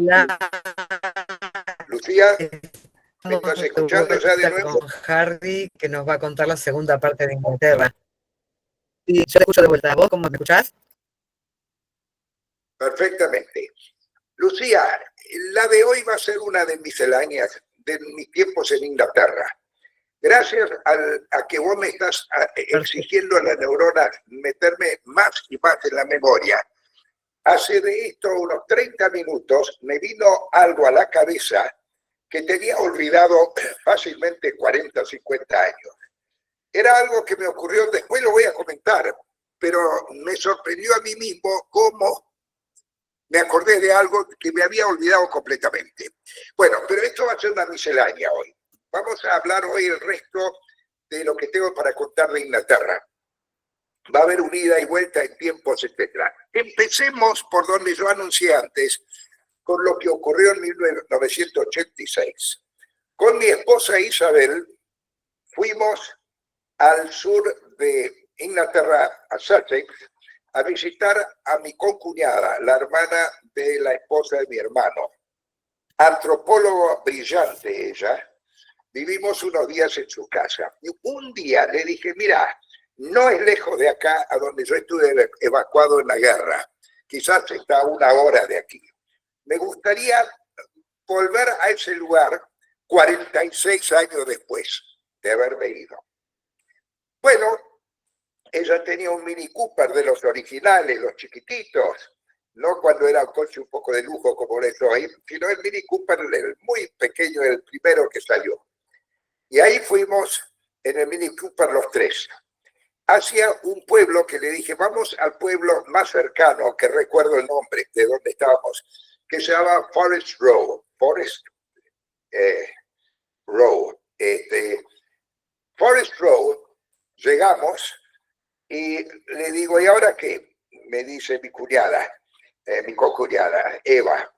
Hola, Lucía, ¿me estamos estás de escuchando ya de vuelta nuevo? con Hardy, que nos va a contar la segunda parte de Inglaterra. Sí, yo te escucho de vuelta. ¿Vos cómo me escuchás? Perfectamente. Lucía, la de hoy va a ser una de misceláneas de mis tiempos en Inglaterra. Gracias a que vos me estás Perfecto. exigiendo a las neuronas meterme más y más en la memoria. Hace de esto unos 30 minutos me vino algo a la cabeza que tenía olvidado fácilmente 40 o 50 años. Era algo que me ocurrió, después lo voy a comentar, pero me sorprendió a mí mismo cómo me acordé de algo que me había olvidado completamente. Bueno, pero esto va a ser una miscelánea hoy. Vamos a hablar hoy el resto de lo que tengo para contar de Inglaterra. Va a haber un ida y vuelta en tiempos, etc. Empecemos por donde yo anuncié antes, con lo que ocurrió en 1986. Con mi esposa Isabel fuimos al sur de Inglaterra, a Sussex, a visitar a mi concuñada, la hermana de la esposa de mi hermano. Antropólogo brillante ella, vivimos unos días en su casa. Y un día le dije, mira, no es lejos de acá a donde yo estuve evacuado en la guerra. Quizás está a 1 hora de aquí. Me gustaría volver a ese lugar 46 años después de haberme ido. Bueno, ella tenía un Mini Cooper de los originales, los chiquititos, no cuando era un coche un poco de lujo como es hoy, sino el Mini Cooper el muy pequeño, el primero que salió. Y ahí fuimos en el Mini Cooper los tres, hacia un pueblo que le dije, vamos al pueblo más cercano, que recuerdo el nombre de donde estábamos, que se llama Forest Row. Row. Forest Row, llegamos y le digo, ¿y ahora qué? Me dice mi cuñada, mi cocuñada, Eva.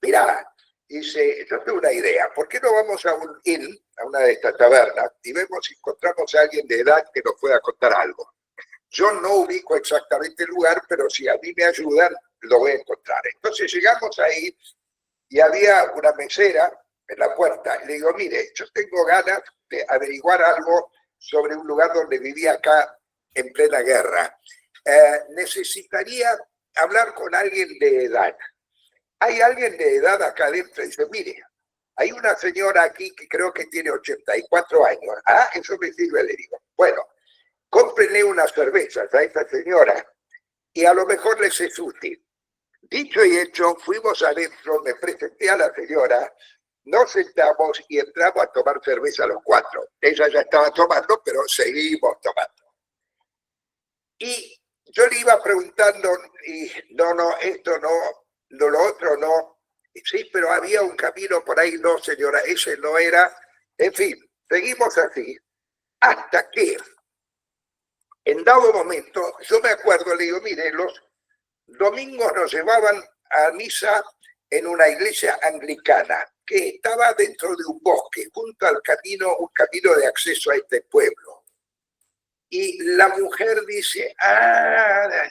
Mira, dice, yo tengo una idea, ¿por qué no vamos a un inn, a una de estas tabernas, y vemos si encontramos a alguien de edad que nos pueda contar algo? Yo no ubico exactamente el lugar, pero si a mí me ayudan, lo voy a encontrar. Entonces llegamos ahí y había una mesera en la puerta. Y le digo, mire, yo tengo ganas de averiguar algo sobre un lugar donde vivía acá en plena guerra. Necesitaría hablar con alguien de edad. ¿Hay alguien de edad acá adentro? Y dice, mire, hay una señora aquí que creo que tiene 84 años. Ah, eso me sirve, le digo. Bueno, cómprenle unas cervezas a esta señora y a lo mejor les es útil. Dicho y hecho, fuimos adentro, me presenté a la señora, nos sentamos y entramos a tomar cerveza los cuatro. Ella ya estaba tomando, pero seguimos tomando. Y yo le iba preguntando, y no, esto no, lo otro no. Sí, pero había un camino por ahí, no, señora, ese no era. En fin, seguimos así, hasta que en dado momento, yo me acuerdo, le digo, mire, los domingos nos llevaban a misa en una iglesia anglicana que estaba dentro de un bosque, junto al camino, un camino de acceso a este pueblo. Y la mujer dice,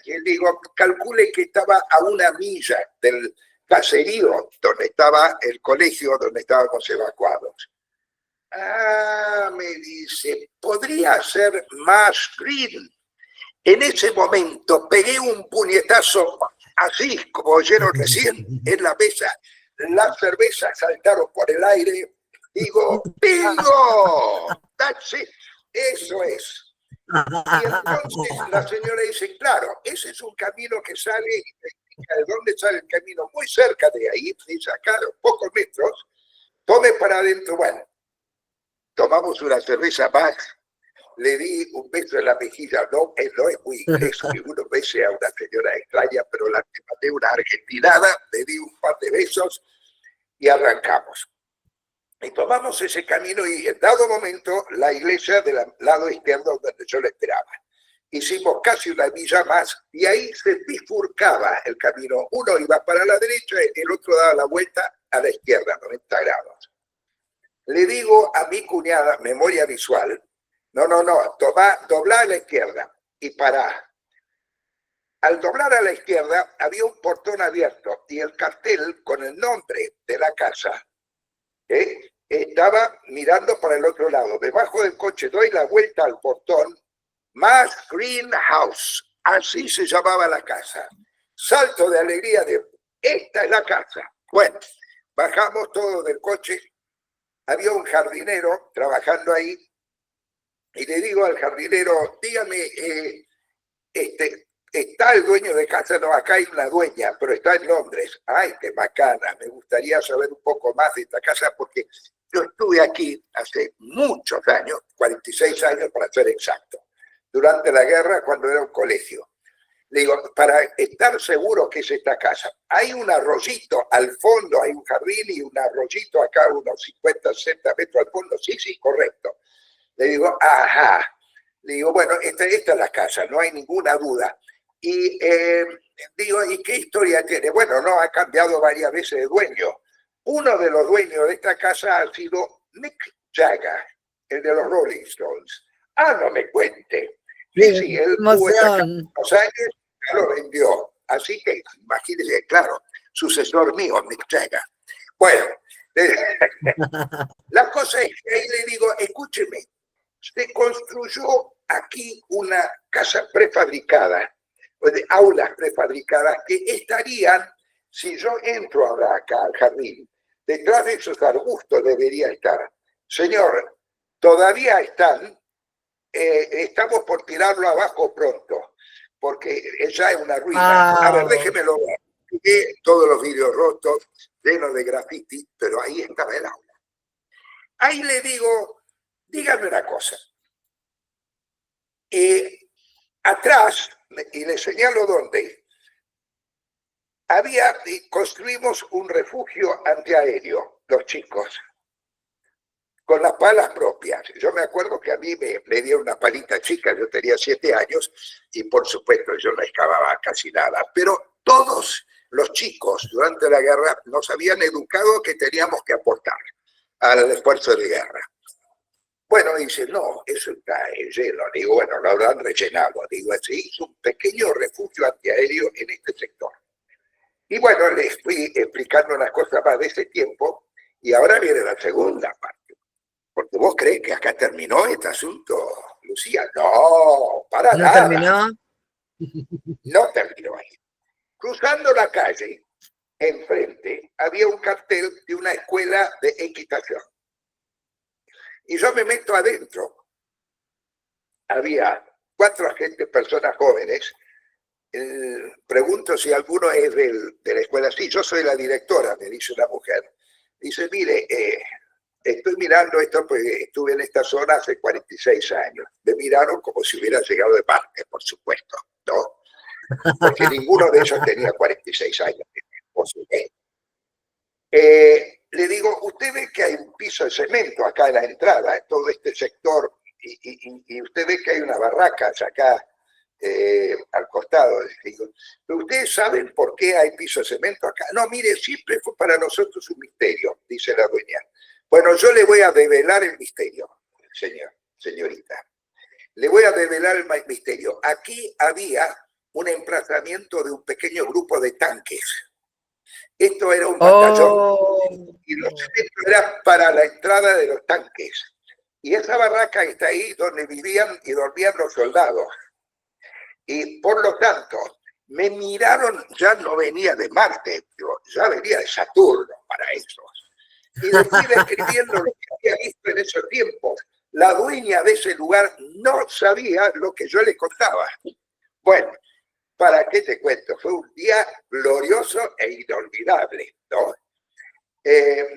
le digo, calcule que estaba a 1 milla del caserío donde estaba el colegio donde estábamos evacuados. Me dice, podría ser más green. En ese momento pegué un puñetazo así, como oyeron recién, en la mesa. Las cervezas saltaron por el aire. Digo, ¡bingo! That's it. Eso es. Y entonces la señora dice, claro, ese es un camino que sale, ¿de dónde sale el camino? Muy cerca de ahí, dice acá, a pocos metros, tome para adentro. Bueno, tomamos una cerveza más, le di un beso en la mejilla, no es muy inglés que uno bese a una señora extraña, pero la mandé una argentinada, le di un par de besos y arrancamos. Y tomamos ese camino y en dado momento la iglesia del lado izquierdo donde yo le esperaba. Hicimos casi 1 milla más y ahí se bifurcaba el camino. Uno iba para la derecha y el otro daba la vuelta a la izquierda, 90 grados. Le digo a mi cuñada, memoria visual, no, doblá a la izquierda y pará. Al doblar a la izquierda había un portón abierto y el cartel con el nombre de la casa estaba mirando para el otro lado. Debajo del coche doy la vuelta al portón, Mass Greenhouse, así se llamaba la casa. Salto de alegría de, esta es la casa. Bueno, bajamos todos del coche, había un jardinero trabajando ahí, y le digo al jardinero, dígame, ¿está el dueño de casa? No, acá hay una dueña, pero está en Londres. Ay, qué bacana, me gustaría saber un poco más de esta casa porque yo estuve aquí hace muchos años, 46 años para ser exacto, durante la guerra cuando era un colegio. Le digo, para estar seguro que es esta casa, hay un arroyito al fondo, hay un jardín y un arroyito acá, unos 50, 60 metros al fondo. Sí, sí, correcto. Le digo, ajá. Le digo, bueno, esta es la casa, no hay ninguna duda. Y digo, ¿y qué historia tiene? Bueno, no, ha cambiado varias veces de dueño. Uno de los dueños de esta casa ha sido Mick Jagger, el de los Rolling Stones. Ah, no me cuente. Sí, sí, él tuvo esta casa unos años, ya lo vendió. Así que, imagínense, claro, sucesor mío, Mick Jagger. Bueno, la cosa es que ahí le digo, escúcheme, se construyó aquí una casa prefabricada, de aulas prefabricadas que estarían, si yo entro ahora acá al jardín, detrás de esos arbustos debería estar. Señor, todavía están, estamos por tirarlo abajo pronto, porque ya es una ruina. A ver, déjemelo ver. Todos los vidrios rotos, llenos de graffiti, pero ahí estaba el aula. Ahí le digo, dígame una cosa. Atrás, y le señalo dónde, construimos un refugio antiaéreo, los chicos, con las palas propias. Yo me acuerdo que a mí me dieron una palita chica, yo tenía 7 años, y por supuesto yo no excavaba casi nada, pero todos los chicos durante la guerra nos habían educado que teníamos que aportar al esfuerzo de guerra. Bueno, dice, no, eso está lleno. Digo, bueno, lo habrán rellenado. Digo, se hizo un pequeño refugio antiaéreo en este sector. Y bueno, les fui explicando unas cosas más de ese tiempo, y ahora viene la segunda parte. Porque vos crees que acá terminó este asunto, Lucía. No, para ¿No nada. terminó? No terminó ahí. Cruzando la calle, enfrente, había un cartel de una escuela de equitación. Y yo me meto adentro. Había 4 agentes, personas jóvenes. Pregunto si alguno es de la escuela. Sí, yo soy la directora, me dice una mujer. Dice, mire, estoy mirando esto porque estuve en esta zona hace 46 años. Me miraron como si hubiera llegado de Marte, por supuesto, ¿no? Porque ninguno de ellos tenía 46 años, por supuesto. Le digo, usted ve que hay un piso de cemento acá en la entrada, en todo este sector, y usted ve que hay una barraca acá al costado. Digo, pero ustedes saben por qué hay piso de cemento acá. No, mire, siempre fue para nosotros un misterio, dice la dueña. Bueno, yo le voy a develar el misterio, señorita. Le voy a develar el misterio. Aquí había un emplazamiento de un pequeño grupo de tanques. Esto era un batallón, y los centros eran para la entrada de los tanques. Y esa barraca está ahí donde vivían y dormían los soldados. Y por lo tanto, me miraron, ya no venía de Marte, ya venía de Saturno para esos. Y después describiendo lo que había visto en esos tiempos, la dueña de ese lugar no sabía lo que yo le contaba. Bueno, ¿para qué te cuento? Fue un día glorioso e inolvidable, ¿no?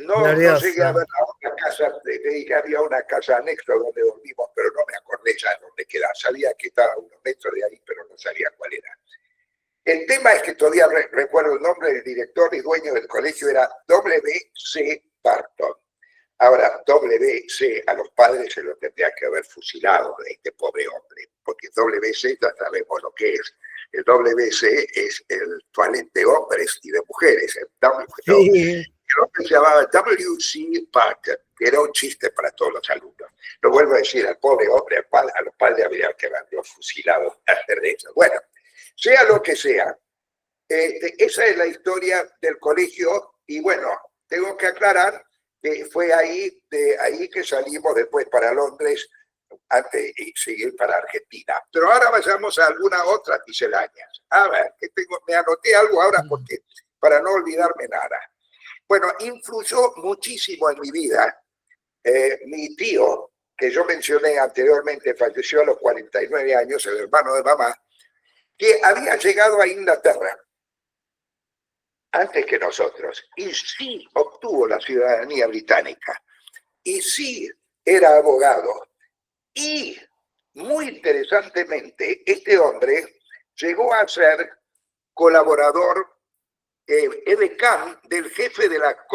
No llegué a ver la otra casa, le dije, había una casa anexa donde dormimos, pero no me acordé ya dónde quedaba. Sabía que estaba a unos metros de ahí, pero no sabía cuál era. El tema es que todavía recuerdo el nombre del director y dueño del colegio, era W.C. Barton. Ahora, W.C. a los padres se lo tendría que haber fusilado de este pobre hombre, porque W.C. ya sabemos lo que es. El WC es el toilet de hombres y de mujeres. El hombre se llamaba W.C. Barton, que era un chiste para todos los alumnos. Lo vuelvo a decir, al pobre hombre, a los padres habría que haberlo fusilado antes de eso. Bueno, sea lo que sea. Esa es la historia del colegio y bueno, tengo que aclarar que fue de ahí que salimos después para Londres antes y seguir para Argentina. Pero ahora vayamos a algunas otras misceláneas. A ver, me anoté algo ahora porque para no olvidarme nada. Bueno, influyó muchísimo en mi vida mi tío, que yo mencioné anteriormente, falleció a los 49 años, el hermano de mamá, que había llegado a Inglaterra antes que nosotros, y sí obtuvo la ciudadanía británica, y sí era abogado, y muy interesantemente, este hombre llegó a ser colaborador edecán del jefe de la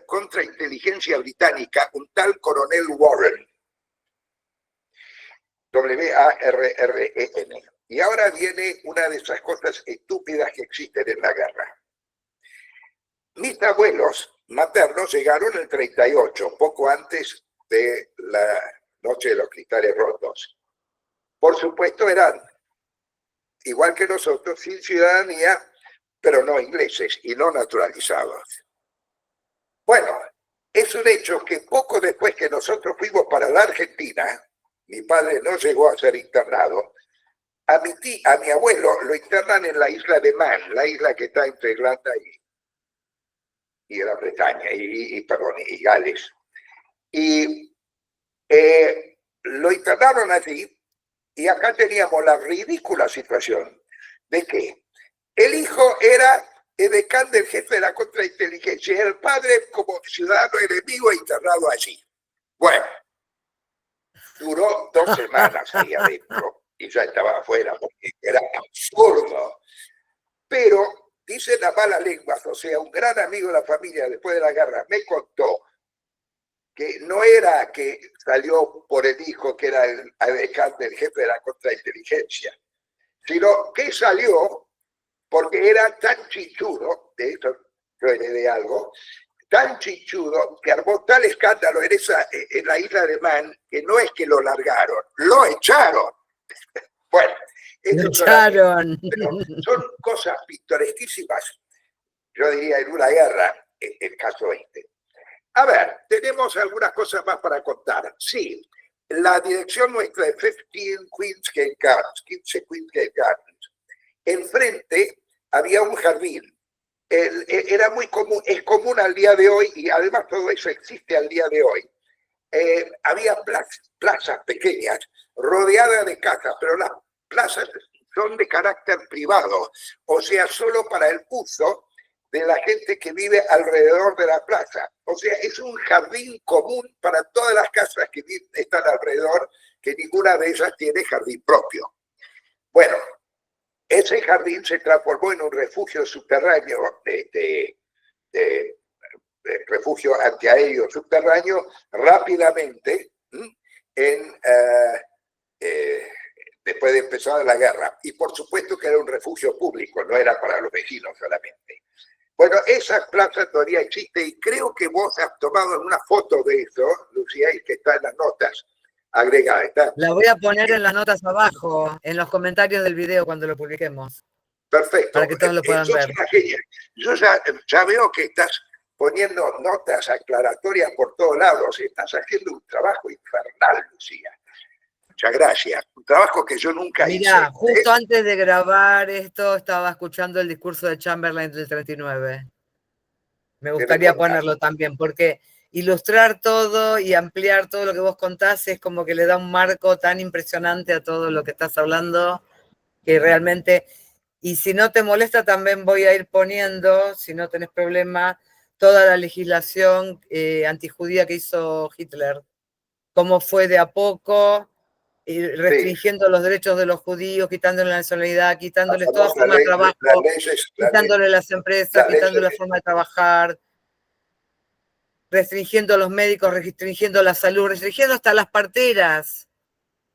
contrainteligencia británica, un tal coronel Warren, W-A-R-R-E-N. Y ahora viene una de esas cosas estúpidas que existen en la guerra. Mis abuelos maternos llegaron en el 38, poco antes de la noche de los cristales rotos. Por supuesto eran, igual que nosotros, sin ciudadanía, pero no ingleses y no naturalizados. Bueno, es un hecho que poco después que nosotros fuimos para la Argentina, mi padre no llegó a ser internado, a mi abuelo lo internan en la isla de Man, la isla que está entre Irlanda y Gran Bretaña, y Gales. Y lo internaron allí, y acá teníamos la ridícula situación de que el hijo era edecán del jefe de la contrainteligencia y el padre como ciudadano enemigo internado allí. Bueno, duró 2 semanas ahí adentro y ya estaba afuera porque era absurdo. Pero dice la mala lengua, o sea, un gran amigo de la familia después de la guerra me contó que no era que salió por el hijo que era el edecán del jefe de la contrainteligencia, sino que salió porque era tan chichudo, de esto yo heredé algo, tan chichudo que armó tal escándalo en la isla de Man que no es que lo largaron, lo echaron. Bueno, Lo echaron. son cosas pintoresquísimas, yo diría en una guerra, el caso este. A ver, tenemos algunas cosas más para contar. Sí, la dirección nuestra de 15 Queensgate Gardens, enfrente había un jardín. Era muy común, es común al día de hoy y además todo eso existe al día de hoy. Había plazas pequeñas rodeadas de casas, pero las plazas son de carácter privado, o sea, solo para el uso de la gente que vive alrededor de la plaza. O sea, es un jardín común para todas las casas que están alrededor, que ninguna de ellas tiene jardín propio. Bueno, ese jardín se transformó en un refugio subterráneo, de refugio antiaéreo subterráneo, rápidamente, después de empezar la guerra. Y por supuesto que era un refugio público, no era para los vecinos solamente. Bueno, esa plaza todavía existe y creo que vos has tomado una foto de eso, Lucía, y que está en las notas agregadas. La voy a poner en las notas abajo, en los comentarios del video cuando lo publiquemos. Perfecto. Para que todos lo puedan ver. Yo ya veo que estás poniendo notas aclaratorias por todos lados y estás haciendo un trabajo infernal, Lucía. Muchas gracias. Un trabajo que yo nunca hice. Mirá, justo antes de grabar esto estaba escuchando el discurso de Chamberlain del 39. Me gustaría ponerlo también, porque ilustrar todo y ampliar todo lo que vos contás es como que le da un marco tan impresionante a todo lo que estás hablando, que realmente, y si no te molesta también voy a ir poniendo, si no tenés problema, toda la legislación antijudía que hizo Hitler, cómo fue de a poco, restringiendo los derechos de los judíos, quitándole la nacionalidad, quitándoles toda forma de trabajo, quitándole las empresas, quitándole la forma de trabajar, restringiendo a los médicos, restringiendo la salud, restringiendo hasta las parteras.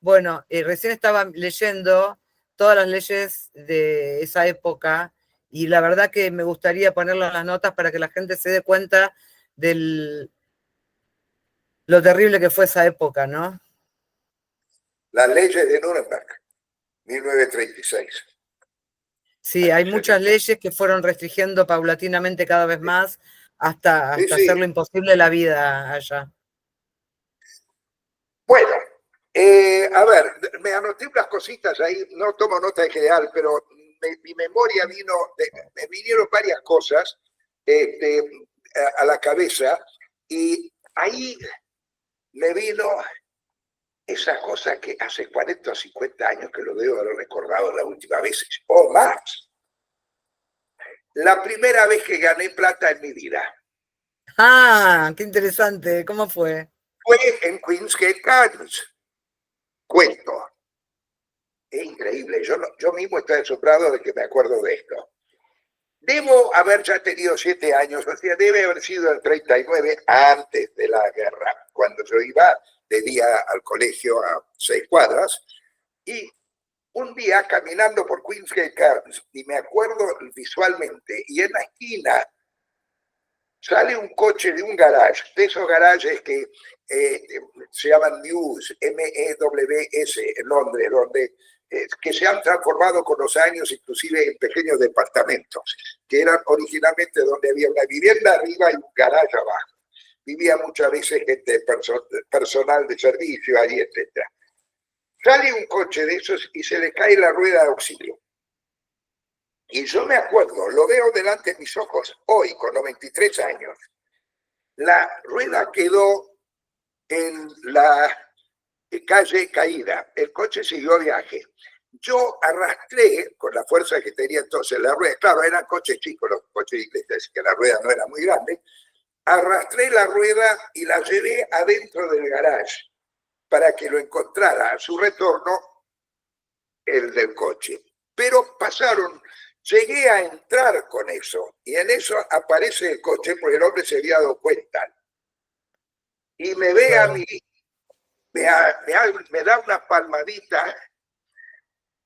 Bueno, recién estaba leyendo todas las leyes de esa época y la verdad que me gustaría ponerlo en las notas para que la gente se dé cuenta de lo terrible que fue esa época, ¿no? Las leyes de Nuremberg, 1936. Sí, hay muchas leyes que fueron restringiendo paulatinamente cada vez más hasta Sí, hacerlo sí. imposible la vida allá. Bueno, a ver, me anoté unas cositas ahí, no tomo nota en general, pero mi memoria me vinieron varias cosas este, a la cabeza y ahí me vino esa cosa que hace 40 o 50 años que lo debo haber recordado la última vez, o más. La primera vez que gané plata en mi vida Ah, qué interesante. ¿Cómo fue? fue en Queen's Gate Gardens. Cuento. Es increíble. Yo mismo estoy asombrado de que me acuerdo de esto. Debo haber ya tenido 7 años, o sea, debe haber sido el 39 antes de la guerra, cuando yo iba de día al colegio a 6 cuadras, y un día caminando por Queen's Gate Gardens, y me acuerdo visualmente, y en la esquina sale un coche de un garage, de esos garages que se llaman Mews, M-E-W-S, en Londres, donde, que se han transformado con los años inclusive en pequeños departamentos, que eran originalmente donde había una vivienda arriba y un garage abajo. Vivía muchas veces gente personal de servicio ahí, etc. Sale un coche de esos y se le cae la rueda de auxilio. Y yo me acuerdo, lo veo delante de mis ojos hoy, con 93 años. La rueda quedó en la calle caída. El coche siguió viaje. Yo arrastré, con la fuerza que tenía entonces la rueda, claro, eran coches chicos, los coches de iglesia, así que la rueda no era muy grande, arrastré la rueda y la llevé adentro del garage para que lo encontrara a su retorno el del coche. Pero llegué a entrar con eso, y en eso aparece el coche, porque el hombre se había dado cuenta. Y me ve a mí, me da una palmadita,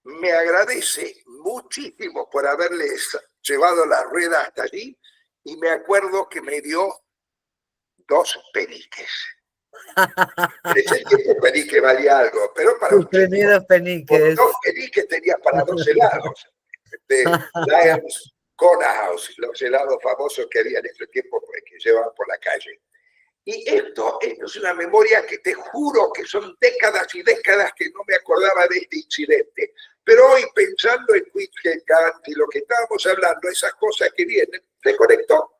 me agradece muchísimo por haberles llevado la rueda hasta allí, y me acuerdo que me dio 2 peniques. En ese tiempo penique valía algo, pero para Tus un chico, primeros por peniques. 2 peniques tenía para 2 helados. De Lions Corner House, los helados famosos que había en ese tiempo que llevaban por la calle. Y esto es una memoria que te juro que son décadas y décadas que no me acordaba de este incidente. Pero hoy, pensando en Whitgate y lo que estábamos hablando, esas cosas que vienen, se conectó.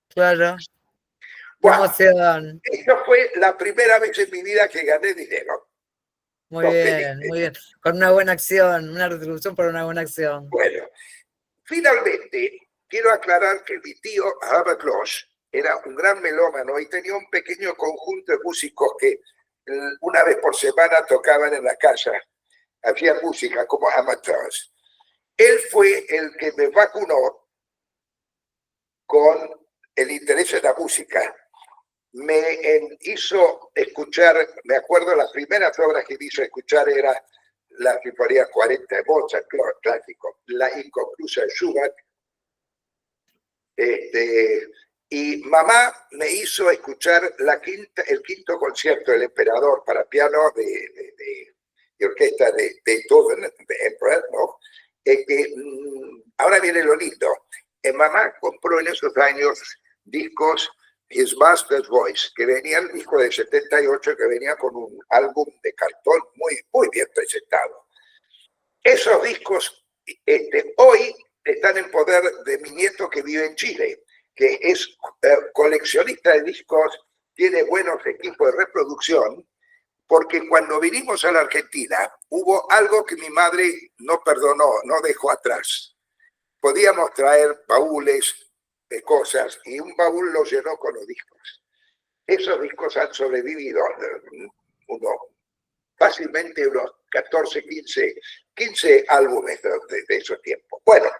Claro. Qué Bueno, emoción. esta fue la primera vez en mi vida que gané dinero. Muy 2 bien, peniques. muy bien. Con una buena acción, una retribución por una buena acción. Bueno, finalmente, quiero aclarar que mi tío Herbert Losch era un gran melómano y tenía un pequeño conjunto de músicos que una vez por semana tocaban en la casa, hacían música como amateurs. Él fue el que me vacunó con el interés en la música. Me hizo escuchar, me acuerdo las primeras obras que me hizo escuchar era la Sinfonía 40 de Mozart, clásico, la Inconclusa de Schubert, y mamá me hizo escuchar el quinto concierto del Emperador para piano de orquesta de Beethoven, de Emperor, ¿no? Ahora viene lo lindo. Mamá compró en esos años discos His Master's Voice, que venía el disco de 78, que venía con un álbum de cartón muy, muy bien presentado. Esos discos hoy están en poder de mi nieto que vive en Chile, que es coleccionista de discos, tiene buenos equipos de reproducción, porque cuando vinimos a la Argentina hubo algo que mi madre no perdonó, no dejó atrás. Podíamos traer baúles de cosas y un baúl lo llenó con los discos. Esos discos han sobrevivido fácilmente unos 14, 15 álbumes de esos tiempos. Bueno,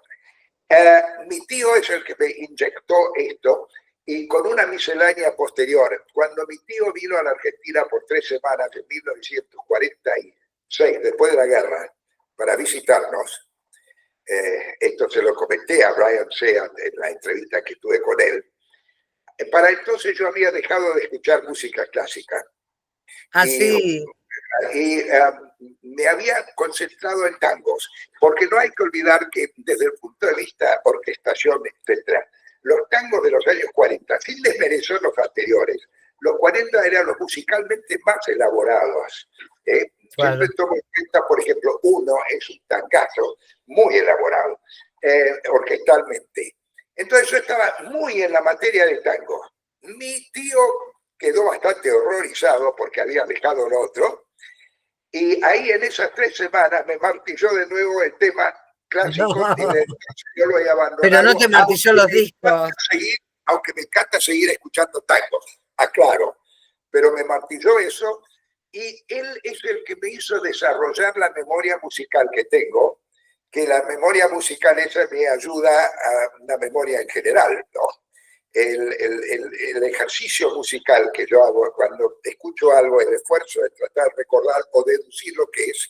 mi tío es el que me inyectó esto y con una miscelánea posterior. Cuando mi tío vino a la Argentina por 3 semanas en 1946, después de la guerra, para visitarnos, esto se lo comenté a Brian Sean en la entrevista que tuve con él. Para entonces yo había dejado de escuchar música clásica. Así. Y me había concentrado en tangos, porque no hay que olvidar que desde el punto de vista orquestación, etcétera, los tangos de los años 40, sin desmerecer los anteriores, los 40 eran los musicalmente más elaborados. Claro. Siempre tomo en cuenta, por ejemplo, uno es un tangazo muy elaborado, orquestalmente. Entonces yo estaba muy en la materia de tango. Mi tío quedó bastante horrorizado porque había dejado lo otro, y ahí en esas 3 semanas me martilló de nuevo el tema clásico, No. y yo lo he abandonado. Pero no te martilló los discos. Aunque me encanta seguir escuchando tangos, aclaro, pero me martilló eso, y él es el que me hizo desarrollar la memoria musical que tengo, que la memoria musical esa me ayuda a la memoria en general, ¿no? El ejercicio musical que yo hago cuando escucho algo, el esfuerzo de tratar de recordar o deducir lo que es,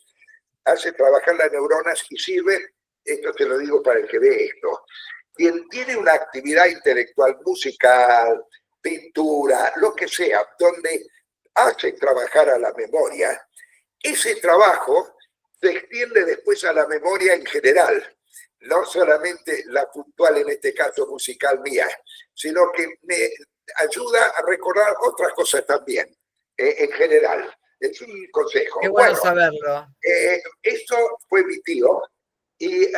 hace trabajar las neuronas y sirve, esto te lo digo para el que ve esto, quien tiene una actividad intelectual, musical, pintura, lo que sea, donde hace trabajar a la memoria, ese trabajo se extiende después a la memoria en general, no solamente la puntual, en este caso musical mía, sino que me ayuda a recordar otras cosas también, en general. Es un consejo. Qué bueno saberlo. Esto fue mi tío, y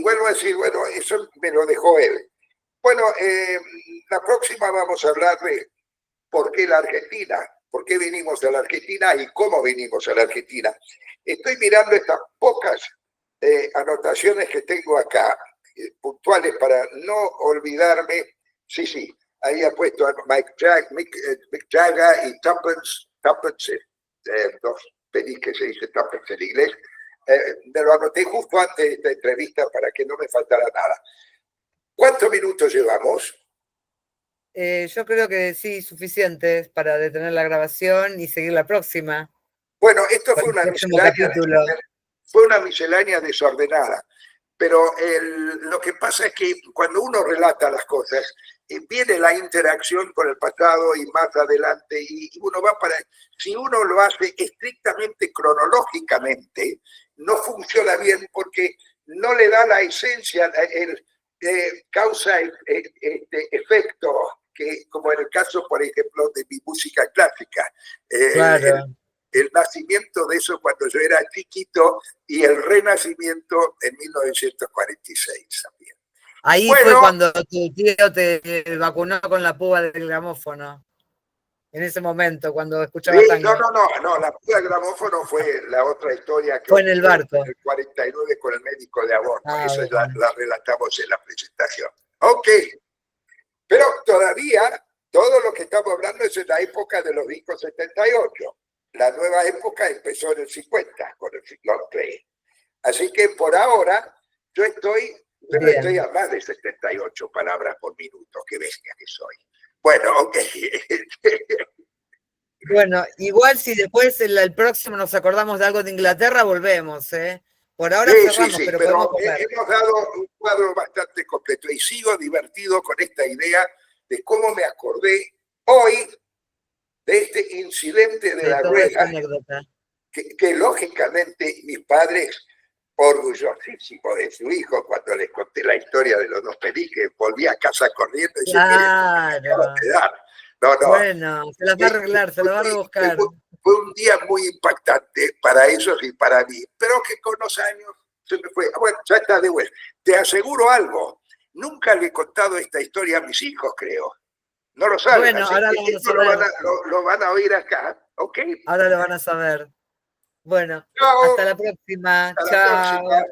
vuelvo a decir, bueno, eso me lo dejó él. Bueno, la próxima vamos a hablar de por qué la Argentina, por qué vinimos a la Argentina y cómo vinimos a la Argentina. Estoy mirando estas pocas anotaciones que tengo acá, puntuales para no olvidarme. Sí, ahí ha puesto a Mick Jagger y Tuppence, dos pelis que se dice Tuppence en inglés. Me lo anoté justo antes de esta entrevista para que no me faltara nada. ¿Cuántos minutos llevamos? Yo creo que sí, suficientes para detener la grabación y seguir la próxima. Bueno, esto Con fue el próximo capítulo. fue una miscelánea desordenada, pero lo que pasa es que cuando uno relata las cosas, viene la interacción con el pasado y más adelante, y uno va para... Si uno lo hace estrictamente cronológicamente, no funciona bien porque no le da la esencia, causa efecto, que, como en el caso, por ejemplo, de mi música clásica. Claro. El nacimiento de eso cuando yo era chiquito y el renacimiento en 1946 también. Ahí fue cuando tu tío te vacunó con la púa del gramófono. En ese momento, cuando escuchaba tango. No, la púa del gramófono fue la otra historia que fue en el barco. En el 49 con el médico de a bordo. Esa bueno. la relatamos en la presentación. Ok, pero todavía todo lo que estamos hablando es en la época de los discos 78. La nueva época empezó en el 50 con el long play. Así que por ahora yo estoy a más de 78 palabras por minuto. Qué bestia que soy. Bueno, ok. Bueno, igual si después el próximo nos acordamos de algo de Inglaterra, volvemos, ¿eh? Por ahora cerramos, pero podemos comer. Hemos dado un cuadro bastante completo y sigo divertido con esta idea de cómo me acordé hoy de este incidente de la rueda, que lógicamente mis padres, orgullosísimos de su hijo, cuando les conté la historia de los dos peliques, volví a casa corriendo y dije, claro. No. Bueno, se las va a arreglar, se las va a rebuscar. Fue un día muy impactante para ellos y para mí, pero que con los años se me fue. Bueno, ya está de vuelta. Te aseguro algo, nunca le he contado esta historia a mis hijos, creo. No lo saben, bueno, ahora lo van a oír acá, ¿ok? Ahora lo van a saber. Bueno, Chao. hasta la próxima. Hasta Chao. la próxima.